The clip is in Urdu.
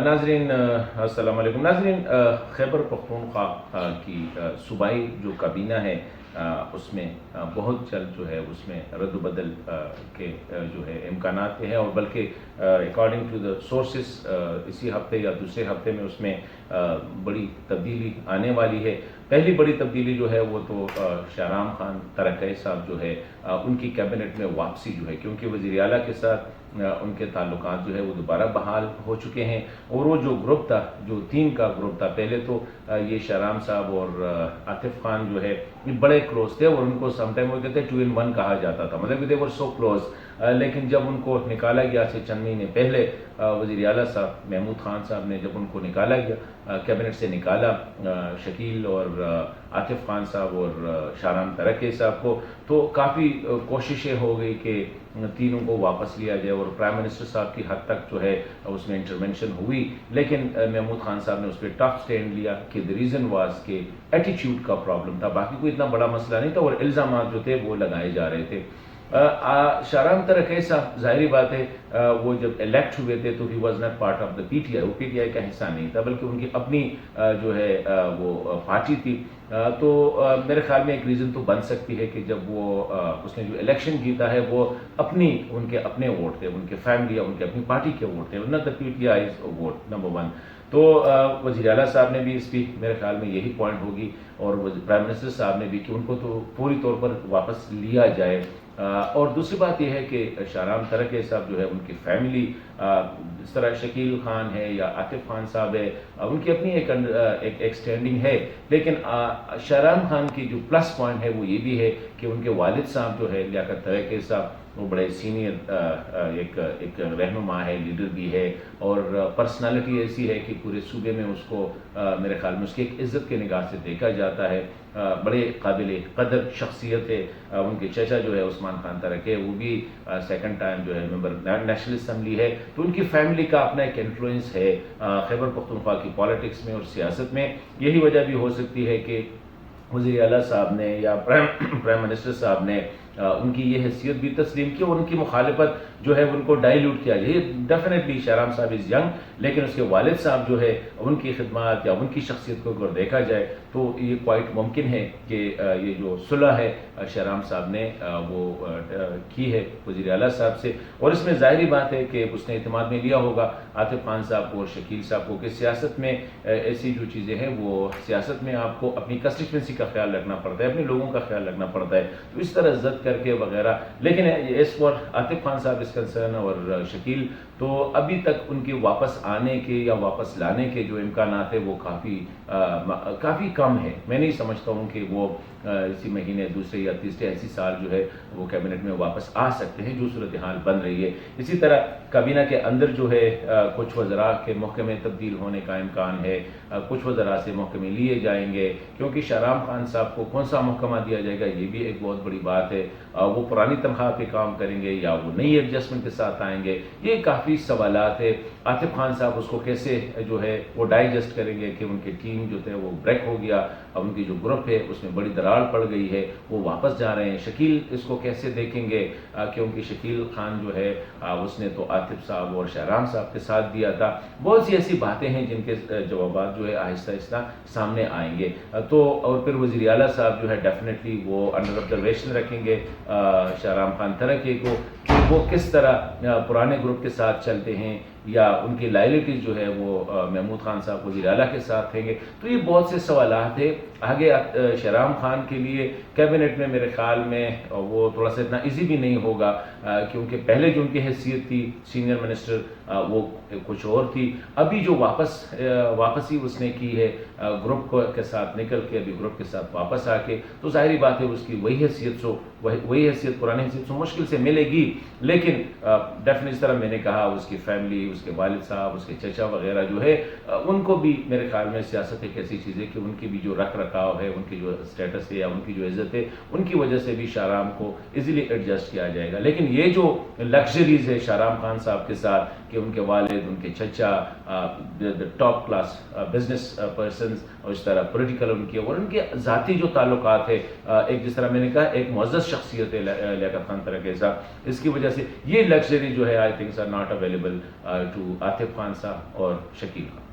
ناظرین السلام علیکم ناظرین، خیبر پختونخوا کی صوبائی جو کابینہ ہے اس میں بہت جلد جو ہے اس میں رد و بدل کے جو ہے امکانات ہیں، اور بلکہ اکارڈنگ ٹو دا سورسز اسی ہفتے یا دوسرے ہفتے میں اس میں بڑی تبدیلی آنے والی ہے۔ پہلی بڑی تبدیلی جو ہے وہ تو شاہرام خان ترکئی صاحب جو ہے ان کی کیبنٹ میں واپسی جو ہے، کیونکہ وزیر اعلیٰ کے ساتھ ان کے تعلقات جو ہے وہ دوبارہ بحال ہو چکے ہیں، اور وہ جو گروپ تھا، جو تین کا گروپ تھا، پہلے تو یہ شاہرام صاحب اور عاطف خان جو ہے یہ بڑے کلوز تھے، اور ان کو سم ٹائم وہ کہتے ہیں 2 in 1 کہا جاتا تھا، مطلب کہ they were so close۔ لیکن جب ان کو نکالا گیا سے چند مہینے پہلے وزیر اعلیٰ صاحب محمود خان صاحب نے جب ان کو نکالا گیا، کیبنٹ سے نکالا شکیل اور عاطف خان صاحب اور شاہرام ترکئی صاحب کو، تو کافی کوششیں ہو گئی کہ تینوں کو واپس لیا جائے، اور پرائم منسٹر صاحب کی حد تک جو ہے اس میں انٹرونشن ہوئی، لیکن محمود خان صاحب نے اس پہ ٹف سٹینڈ لیا کہ the reason was کہ ایٹیچیوڈ کا پرابلم تھا، باقی کوئی اتنا بڑا مسئلہ نہیں تھا، اور الزامات جو تھے وہ لگائے جا رہے تھے۔ شاہرام ترکئی صاحب ظاہری بات ہے وہ جب الیکٹ ہوئے تھے تو he was not part of the P T I, وہ پی ٹی آئی کا حصہ نہیں تھا، بلکہ ان کی اپنی جو ہے وہ پارٹی تھی۔ تو میرے خیال میں ایک ریزن تو بن سکتی ہے کہ جب وہ اس نے جو الیکشن جیتا ہے وہ ان کے اپنے ووٹ تھے، ان کے فیملی یا ان کے اپنی پارٹی کے ووٹ تھے، نہ P T I vote number 1۔ تو وزیر اعلیٰ صاحب نے بھی اس کی میرے خیال میں یہی پوائنٹ ہوگی، اور پرائم منسٹر صاحب نے بھی کہ ان کو تو پوری طور پر واپس لیا جائے۔ اور دوسری بات یہ ہے کہ شاہرام ترکئی صاحب جو ہے ان کی فیملی جس طرح شکیل خان ہے یا عاطف خان صاحب ہے، ان کی اپنی ایک سٹینڈنگ ہے، لیکن شاہرام خان کی جو پلس پوائنٹ ہے وہ یہ بھی ہے کہ ان کے والد صاحب جو ہے لیاقت ترکئی صاحب، وہ بڑے سینئر ایک رہنما ہے، لیڈر بھی ہے، اور پرسنالٹی ایسی ہے کہ پورے صوبے میں اس کو میرے خیال میں اس کی ایک عزت کے نگاہ سے دیکھا جاتا ہے، بڑے قابل قدر شخصیت ہے۔ ان کے چچا جو ہے عثمان خان ترکئی، وہ بھی سیکنڈ ٹائم جو ہے ممبر نیشنل اسمبلی ہے، تو ان کی فیملی کا اپنا ایک انفلوئنس ہے خیبر پختونخوا کی پالیٹکس میں اور سیاست میں۔ یہی وجہ بھی ہو سکتی ہے کہ وزیر اعلیٰ صاحب نے یا پرائم منسٹر صاحب نے ان کی یہ حیثیت بھی تسلیم کی، اور ان کی مخالفت جو ہے ان کو ڈائیلیوٹ کیا جائے۔ ڈیفینیٹلی شاہرام صاحب از ینگ، لیکن اس کے والد صاحب جو ہے ان کی خدمات یا ان کی شخصیت کو اگر دیکھا جائے تو یہ کوائٹ ممکن ہے کہ یہ جو صلح ہے شاہرام صاحب نے وہ کی ہے وزیر اعلیٰ صاحب سے، اور اس میں ظاہری بات ہے کہ اس نے اعتماد میں لیا ہوگا عاطف خان صاحب کو اور شکیل صاحب کو کہ سیاست میں ایسی جو چیزیں ہیں، وہ سیاست میں آپ کو اپنی کنسٹیٹوئنسی کا خیال رکھنا پڑتا ہے، اپنے لوگوں کا خیال رکھنا پڑتا ہے، تو اس طرح زد کر کے وغیرہ۔ لیکن اس پر عاطف خان صاحب اس کنسرن اور شکیل، تو ابھی تک ان کے واپس آنے کے یا واپس لانے کے جو امکانات ہیں وہ کافی کم ہے۔ میں نہیں سمجھتا ہوں کہ وہ اسی مہینے دوسرے یا تیسرے ایسی سال جو ہے وہ کیبنٹ میں واپس آ سکتے ہیں، جو صورتحال بن رہی ہے۔ اسی طرح کابینہ کے اندر جو ہے کچھ وزراء کے محکمے تبدیل ہونے کا امکان ہے، کچھ وزراء سے محکمے لیے جائیں گے، کیونکہ شاہرام خان صاحب کو کون سا محکمہ دیا جائے گا یہ بھی ایک بہت بڑی بات ہے۔ وہ پرانی تنخواہ پہ کام کریں گے یا وہ نئی ایڈجسٹمنٹ کے ساتھ آئیں گے، یہ کافی سوالات ہے۔ عاطف خان صاحب اس کو کیسے جو ہے وہ ڈائجسٹ کریں گے کہ ان کی ٹیم جو تھے وہ بریک ہو گیا، اب ان کی جو گروپ ہے اس میں بڑی دراڑ پڑ گئی ہے، وہ واپس جا رہے ہیں۔ شکیل اس کو کیسے دیکھیں گے، کیونکہ شکیل خان جو ہے اس نے تو عاطف صاحب اور شاہرام صاحب کے ساتھ دیا تھا۔ بہت سی ایسی باتیں ہیں جن کے جوابات جو ہے آہستہ آہستہ سامنے آئیں گے۔ تو اور پھر وزیر اعلیٰ صاحب جو ہے ڈیفینیٹلی وہ انڈر آبزرویشن رکھیں گے شاہرام خان ترکئی کو کہ وہ کس طرح پرانے گروپ کے ساتھ چلتے ہیں، یا ان کی لائلٹیز جو ہے وہ محمود خان صاحب وزیر اعلیٰ کے ساتھ ہیں گے۔ تو یہ بہت سے سوالات ہیں آگے۔ شاہرام خان کے لیے کیبنٹ میں میرے خیال میں وہ تھوڑا سا اتنا ایزی بھی نہیں ہوگا، کیونکہ پہلے جو ان کی حیثیت تھی سینئر منسٹر وہ کچھ اور تھی، ابھی جو واپسی اس نے کی ہے گروپ کے ساتھ نکل کے، ابھی گروپ کے ساتھ واپس آ کے، تو ظاہری بات ہے اس کی وہی حیثیت پرانی حیثیت سے مشکل سے ملے گی، لیکن ڈیفینیٹلی اس طرح میں نے کہا اس کی فیملی، اس کے والد صاحب، اس کے چچا وغیرہ جو ہے ان کو بھی میرے خیال میں سیاست ایک ایسی چیز ہے کہ ان کی بھی جو رکھ رکھاؤ ہے، ان کی جو اسٹیٹس ہے یا ان کی جو عزت ہے، ان کی وجہ سے بھی شاہرام کو ایزیلی ایڈجسٹ کیا جائے گا۔ لیکن یہ جو لگژریز ہے شاہرام خان صاحب کے ساتھ کہ ان کے والد والد، ان کے چچا ٹاپ کلاس بزنس پرسنز، اور اس طرح پولیٹیکل ان کی، اور ان کے ذاتی جو تعلقات ہے، ایک جس طرح میں نے کہا ایک معزز شخصیت ہے لیاقت خان ترکے صاحب، اس کی وجہ سے یہ لگژری جو ہے I think are not available to Atif Khan sahab اور شکیل خان.